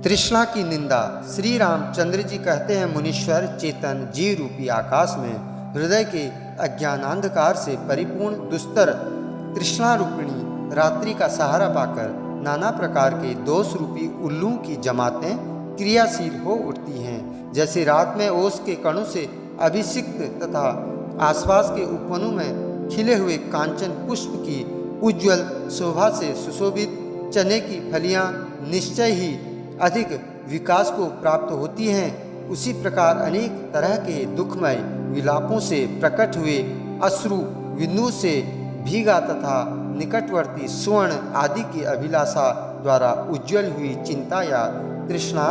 तृष्णा की निंदा। श्री रामचंद्र जी कहते हैं, मुनीश्वर चेतन जीव रूपी आकाश में हृदय के अज्ञानांधकार से परिपूर्ण दुस्तर तृष्णा रूपिणी रात्रि का सहारा पाकर नाना प्रकार के दोष रूपी उल्लू की जमातें क्रियाशील हो उठती हैं। जैसे रात में ओस के कणों से अभिषिक्त तथा आसपास के उपवनों में खिले हुए कांचन पुष्प की उज्ज्वल शोभा से सुशोभित चने की फलियां निश्चय ही अधिक विकास को प्राप्त होती हैं, उसी प्रकार अनेक तरह के दुखमय विलापों से प्रकट हुए अश्रु बिंदु से भीगा तथा निकटवर्ती स्वर्ण आदि की अभिलाषा द्वारा उज्जवल हुई चिंता या तृष्णा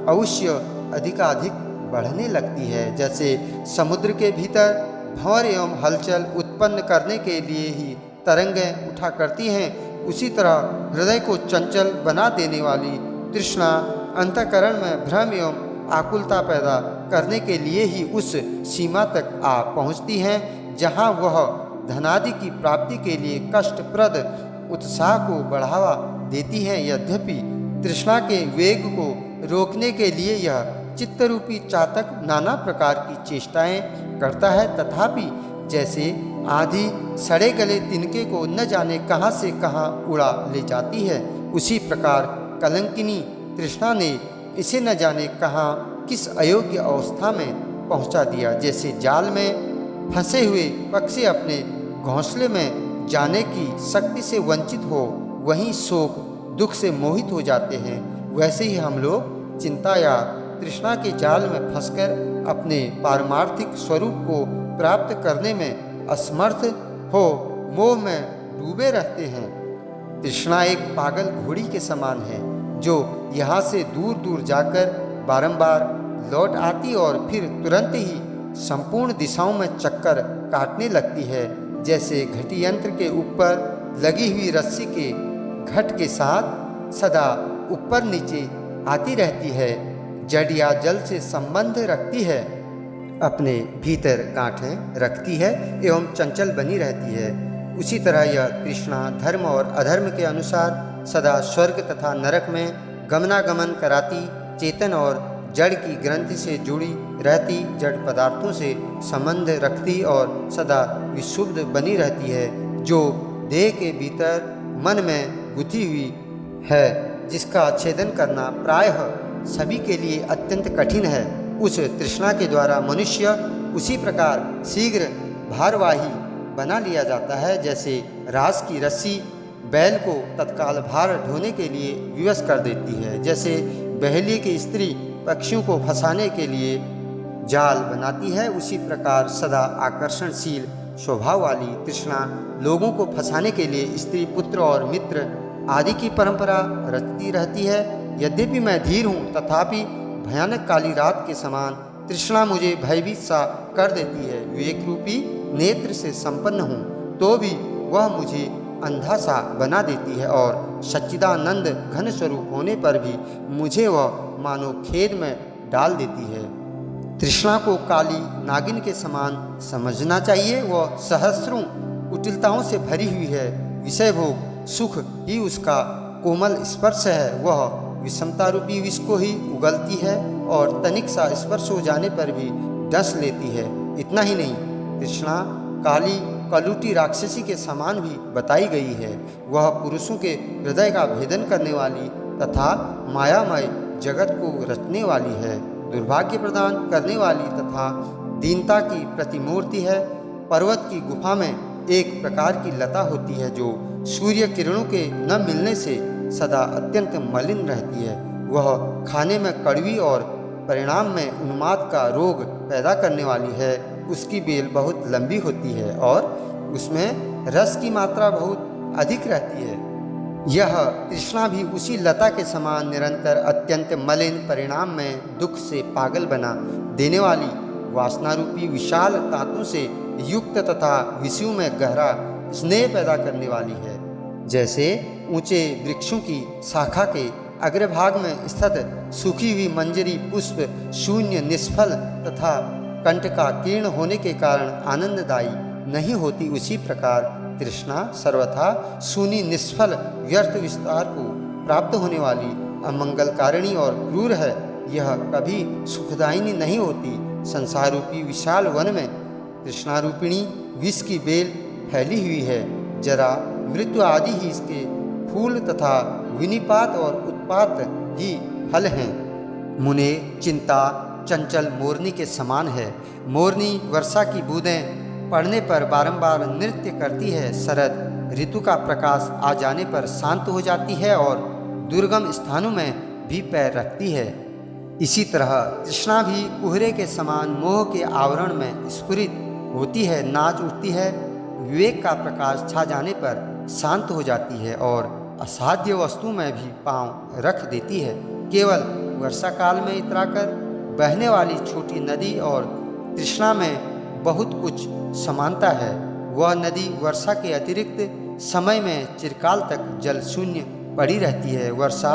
अवश्य अधिकाधिक बढ़ने लगती है। जैसे समुद्र के भीतर भंवर एवं हलचल उत्पन्न करने के लिए ही तरंगें उठा करती हैं, उसी तरह हृदय को चंचल बना देने वाली तृष्णा अंतःकरण में भ्रम एवं आकुलता पैदा करने के लिए ही उस सीमा तक आ पहुँचती हैं जहाँ वह धनादि की प्राप्ति के लिए कष्टप्रद उत्साह को बढ़ावा देती हैं। यद्यपि तृष्णा के वेग को रोकने के लिए यह चित्तरूपी चातक नाना प्रकार की चेष्टाएं करता है, तथापि जैसे आधी सड़े गले तिनके को न जाने कहाँ से कहाँ उड़ा ले जाती है, उसी प्रकार कलंकिनी तृष्णा ने इसे न जाने कहाँ किस अयोग्य अवस्था में पहुँचा दिया। जैसे जाल में फंसे हुए पक्षी अपने घोंसले में जाने की शक्ति से वंचित हो वहीं शोक दुख से मोहित हो जाते हैं, वैसे ही हम लोग चिंता या तृष्णा के जाल में फंसकर अपने पारमार्थिक स्वरूप को प्राप्त करने में असमर्थ हो मोह में डूबे रहते हैं। तृष्णा एक पागल घोड़ी के समान है जो यहाँ से दूर दूर जाकर बारंबार लौट आती और फिर तुरंत ही संपूर्ण दिशाओं में चक्कर काटने लगती है। जैसे घटी यंत्र के ऊपर लगी हुई रस्सी के घट के साथ सदा ऊपर नीचे आती रहती है, जड़ या जल से संबंध रखती है, अपने भीतर गांठें रखती है एवं चंचल बनी रहती है, उसी तरह यह तृष्णा धर्म और अधर्म के अनुसार सदा स्वर्ग तथा नरक में गमनागमन कराती, चेतन और जड़ की ग्रंथि से जुड़ी रहती, जड़ पदार्थों से संबंध रखती और सदा विशुद्ध बनी रहती है, जो देह के भीतर मन में गुथी हुई है, जिसका छेदन करना प्रायः सभी के लिए अत्यंत कठिन है। उस तृष्णा के द्वारा मनुष्य उसी प्रकार शीघ्र भारवाही बना लिया जाता है, जैसे रास की रस्सी बैल को तत्काल भार ढोने के लिए विवश कर देती है, जैसे बहेलिए की स्त्री पक्षियों को फंसाने के लिए जाल बनाती है, उसी प्रकार सदा आकर्षणशील स्वभाव वाली तृष्णा लोगों को फंसाने के लिए स्त्री पुत्र और मित्र आदि की परंपरा रचती रहती है। यद्यपि मैं धीर हूँ, तथापि भयानक काली रात के समान तृष्णा मुझे भयभीत सा कर देती है। विवेक रूपी नेत्र से संपन्न हूँ तो भी वह मुझे अंधा सा बना देती है और सच्चिदानंद घन स्वरूप होने पर भी मुझे वह मानो खेद में डाल देती है। तृष्णा को काली नागिन के समान समझना चाहिए। वह सहस्रों कुटिलताओं से भरी हुई है, विषय भोग सुख ही उसका कोमल स्पर्श है, वह विषमता रूपी विष को ही उगलती है और तनिक सा स्पर्श हो जाने पर भी डस लेती है। इतना ही नहीं, तृष्णा काली कलुटी राक्षसी के समान भी बताई गई है। वह पुरुषों के हृदय का भेदन करने वाली तथा मायामय जगत को रचने वाली है, दुर्भाग्य प्रदान करने वाली तथा दीनता की प्रतिमूर्ति है। पर्वत की गुफा में एक प्रकार की लता होती है जो सूर्य किरणों के न मिलने से सदा अत्यंत मलिन रहती है। वह खाने में कड़वी और परिणाम में उन्माद का रोग पैदा करने वाली है। उसकी बेल बहुत लंबी होती है और उसमें रस की मात्रा बहुत अधिक रहती है। यह तृष्णा भी उसी लता के समान निरंतर अत्यंत मलिन परिणाम में दुख से पागल बना देने वाली वासना रूपी विशाल तांतों से युक्त तथा विषयों में गहरा स्नेह पैदा करने वाली है। जैसे ऊंचे वृक्षों की शाखा के अग्रभाग में स्थित सूखी हुई मंजरी पुष्प शून्य निष्फल तथा कंठ का कीर्ण होने के कारण आनंददायी नहीं होती, उसी प्रकार तृष्णा सर्वथा शून्य निष्फल व्यर्थ विस्तार को प्राप्त होने वाली अमंगलकारिणी और क्रूर है। यह कभी सुखदायिनी नहीं होती। संसार रूपी विशाल वन में तृष्णारूपिणी विष की बेल फैली हुई है। जरा मृत्यु आदि ही इसके फूल तथा विनिपात और उत्पात ही फल हैं। मुने, चिंता चंचल मोरनी के समान है। मोरनी वर्षा की बूंदें पड़ने पर बारंबार नृत्य करती है। शरद ऋतु का प्रकाश आ जाने पर शांत हो जाती है और दुर्गम स्थानों में भी पैर रखती है। इसी तरह तृष्णा भी कुहरे के समान मोह के आवरण में स्फुरित होती है, नाच उठती है। विवेक का प्रकाश छा जाने पर शांत हो जाती है और असाध्य वस्तु में भी पांव रख देती है। केवल वर्षा काल में इतराकर बहने वाली छोटी नदी और तृष्णा में बहुत कुछ समानता है। वह नदी वर्षा के अतिरिक्त समय में चिरकाल तक जल शून्य पड़ी रहती है। वर्षा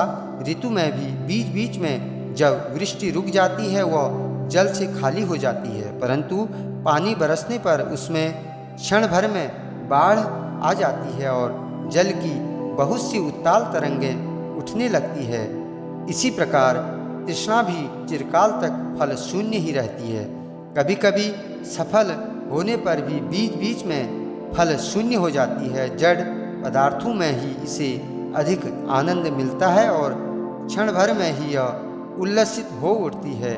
ऋतु में भी बीच बीच में जब वृष्टि रुक जाती है वह जल से खाली हो जाती है, परंतु पानी बरसने पर उसमें क्षण भर में बाढ़ आ जाती है और जल की बहुत सी उत्ताल तरंगें उठने लगती है। इसी प्रकार तृष्णा भी चिरकाल तक फल शून्य ही रहती है। कभी कभी सफल होने पर भी बीच बीच में फल शून्य हो जाती है। जड़ पदार्थों में ही इसे अधिक आनंद मिलता है और क्षण भर में ही यह उल्लसित हो उठती है।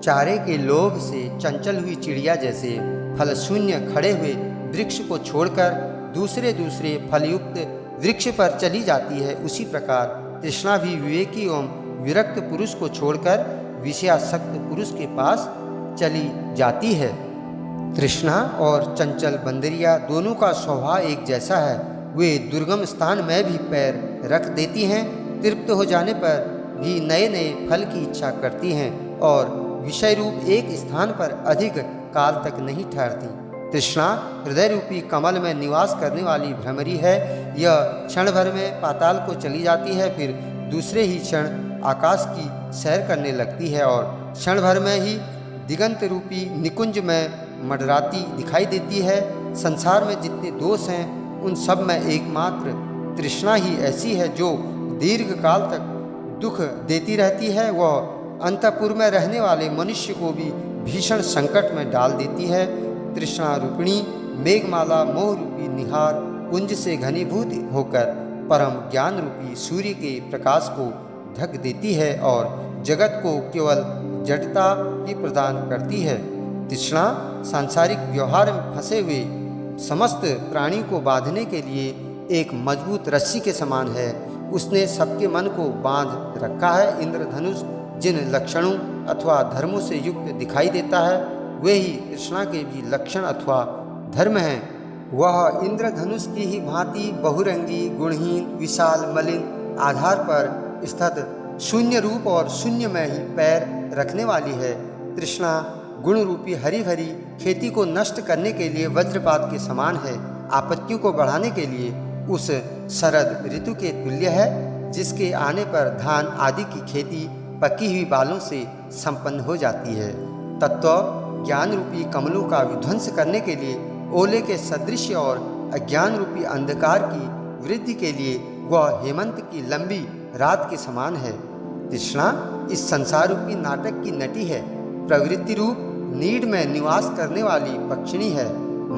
चारे के लोभ से चंचल हुई चिड़िया जैसे फल शून्य खड़े हुए वृक्ष को छोड़कर दूसरे दूसरे फलयुक्त वृक्ष पर चली जाती है, उसी प्रकार तृष्णा भी विवेकी एवं विरक्त पुरुष को छोड़कर विषयासक्त पुरुष के पास चली जाती है। तृष्णा और चंचल बंदरिया दोनों का स्वभाव एक जैसा है। वे दुर्गम स्थान में भी पैर रख देती हैं, तृप्त हो जाने पर भी नए नए फल की इच्छा करती हैं और विषय रूप एक स्थान पर अधिक काल तक नहीं ठहरती। तृष्णा हृदय रूपी कमल में निवास करने वाली भ्रमरी है। यह क्षण भर में पाताल को चली जाती है, फिर दूसरे ही क्षण आकाश की सैर करने लगती है और क्षण भर में ही दिगंत रूपी निकुंज में मंडराती दिखाई देती है। संसार में जितने दोष हैं उन सब में एकमात्र तृष्णा ही ऐसी है जो दीर्घ काल तक दुख देती रहती है। वह अंतःपुर में रहने वाले मनुष्य को भी भीषण संकट में डाल देती है। तृष्णा रूपिणी मेघमाला मोह रूपी निहार पुंज से घनीभूत होकर परम ज्ञान रूपी सूर्य के प्रकाश को ढक देती है और जगत को केवल जड़ता ही प्रदान करती है। तृष्णा सांसारिक व्यवहार में फंसे हुए समस्त प्राणी को बांधने के लिए एक मजबूत रस्सी के समान है। उसने सबके मन को बांध रखा है। इंद्रधनुष जिन लक्षणों अथवा धर्मों से युक्त दिखाई देता है वे ही तृष्णा के भी लक्षण अथवा धर्म हैं। वह इंद्रधनुष की ही भांति बहुरंगी, गुणहीन, विशाल, मलिन आधार पर स्थित शून्य रूप और शून्य में ही पैर रखने वाली है। तृष्णा गुण रूपी हरी भरी खेती को नष्ट करने के लिए वज्रपात के समान है। आपत्तियों को बढ़ाने के लिए उस शरद ऋतु के तुल्य है, जिसके आने पर धान आदि की खेती पकी हुई बालों से संपन्न हो जाती है। तत्व ज्ञान रूपी कमलों का विध्वंस करने के लिए ओले के सदृश और अज्ञान रूपी अंधकार की वृद्धि के लिए वह हेमंत की लंबी रात के समान है। तृष्णा इस संसार रूपी नाटक की नटी है। प्रवृत्ति रूप नीड में निवास करने वाली पक्षिणी है।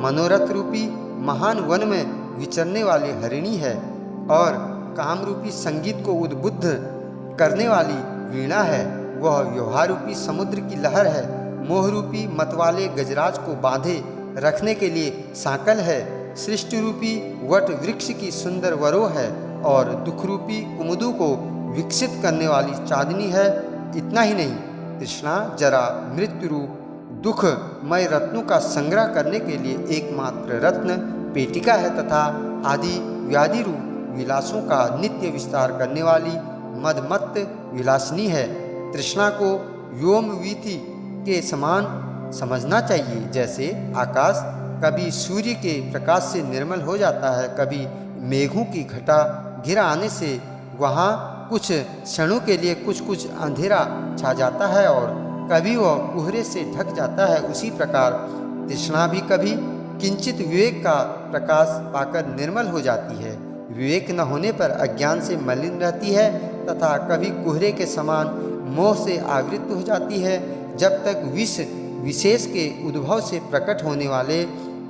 मनोरथ रूपी महान वन में विचरने वाली हरिणी है और काम रूपी संगीत को उद्बुद्ध करने वाली वीणा है। वह व्यवहार रूपी समुद्र की लहर है। मोह रूपी मतवाले गजराज को बांधे रखने के लिए सांकल है। सृष्टि रूपी वट वृक्ष की सुंदर वरोह है और दुख रूपी कुमुदों को विकसित करने वाली चांदनी है। इतना ही नहीं, तृष्णा जरा मृत्यु रूप दुखमय रत्नों का संग्रह करने के लिए एकमात्र रत्न पेटिका है तथा आदि व्याधि रूप विलासों का नित्य विस्तार करने वाली मदमत्त विलासिनी है। तृष्णा को व्योमवीथि के समान समझना चाहिए। जैसे आकाश कभी सूर्य के प्रकाश से निर्मल हो जाता है, कभी मेघों की घटा घिरा आने से वहाँ कुछ क्षणों के लिए कुछ अंधेरा छा जाता है और कभी वह कोहरे से ढक जाता है। उसी प्रकार तृष्णा भी कभी किंचित विवेक का प्रकाश पाकर निर्मल हो जाती है। विवेक न होने पर अज्ञान से मलिन रहती है तथा कभी कुहरे के समान मोह से आवृत हो जाती है। जब तक विष विशेष के उद्भव से प्रकट होने वाले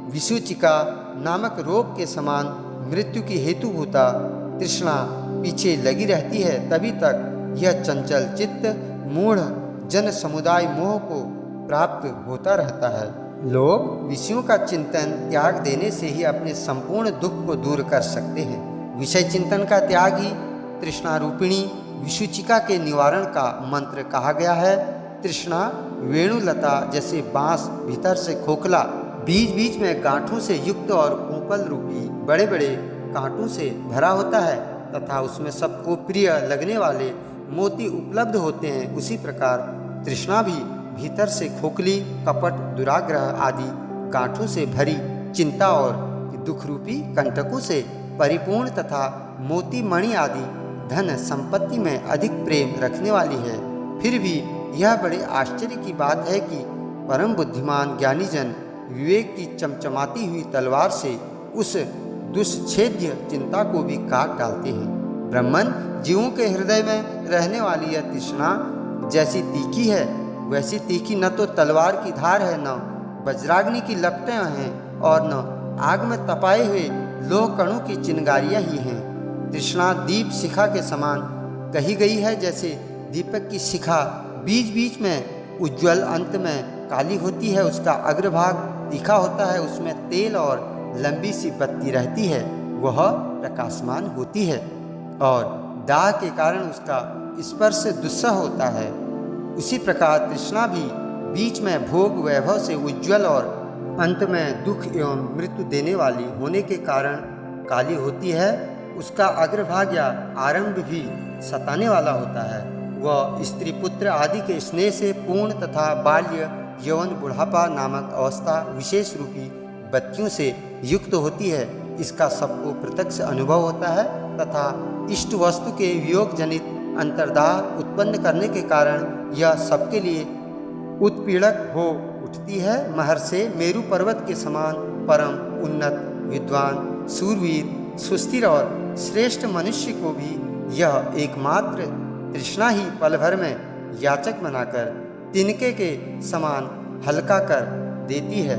विसूचिका नामक रोग के समान मृत्यु की हेतुभूता तृष्णा पीछे लगी रहती है, तभी तक यह चंचल चित्त मूढ़ जन समुदाय मोह को प्राप्त होता रहता है। लोग विषयों का चिंतन त्याग देने से ही अपने संपूर्ण दुख को दूर कर सकते हैं। विषय चिंतन का त्याग ही तृष्णारूपिणी विसूचिका के निवारण का मंत्र कहा गया है। तृष्णा वेणुलता जैसे बांस भीतर से खोखला, बीच बीच में गांठों से युक्त और कुंपल रूपी बड़े बड़े कांटों से भरा होता है तथा उसमें सबको प्रिय लगने वाले मोती उपलब्ध होते हैं, उसी प्रकार तृष्णा भी भीतर से खोखली, कपट, दुराग्रह आदि गांठों से भरी चिंता और दुख रूपी कंटकों से परिपूर्ण तथा मोती मणि आदि धन संपत्ति में अधिक प्रेम रखने वाली है। फिर भी यह बड़े आश्चर्य की बात है कि परम बुद्धिमान ज्ञानी जन विवेक की चमचमाती हुई तलवार से उस दुष्छेद्य चिंता को भी काट डालते हैं। ब्रह्मन जीवों के हृदय में रहने वाली यह तृष्णा जैसी तीखी है वैसी तीखी न तो तलवार की धार है, न वज्राग्नि की लपटें हैं और न आग में तपाए हुए लोह कणों की चिंगारियां ही हैं। तृष्णा दीप शिखा के समान कही गई है। जैसे दीपक की शिखा बीच बीच में उज्ज्वल, अंत में काली होती है, उसका अग्रभाग तीखा होता है, उसमें तेल और लंबी सी बत्ती रहती है, वह प्रकाशमान होती है और दाह के कारण उसका स्पर्श दुस्सह होता है। उसी प्रकार तृष्णा भी बीच में भोग वैभव से उज्ज्वल और अंत में दुख एवं मृत्यु देने वाली होने के कारण काली होती है। उसका अग्रभाग या आरंभ भी सताने वाला होता है। वह स्त्री पुत्र आदि के स्नेह से पूर्ण तथा बाल्य, यौवन, बुढ़ापा नामक अवस्था विशेष रूपी बत्तियों से युक्त होती है। इसका सबको प्रत्यक्ष अनुभव होता है तथा इष्ट वस्तु के वियोग जनित अंतर्दाह उत्पन्न करने के कारण यह सबके लिए उत्पीड़क हो उठती है। महर्षि मेरु पर्वत के समान परम उन्नत, विद्वान, शूरवीर, सुस्थिर और श्रेष्ठ मनुष्य को भी यह एकमात्र तृष्णा ही पल भर में याचक बनाकर तिनके के समान हल्का कर देती है।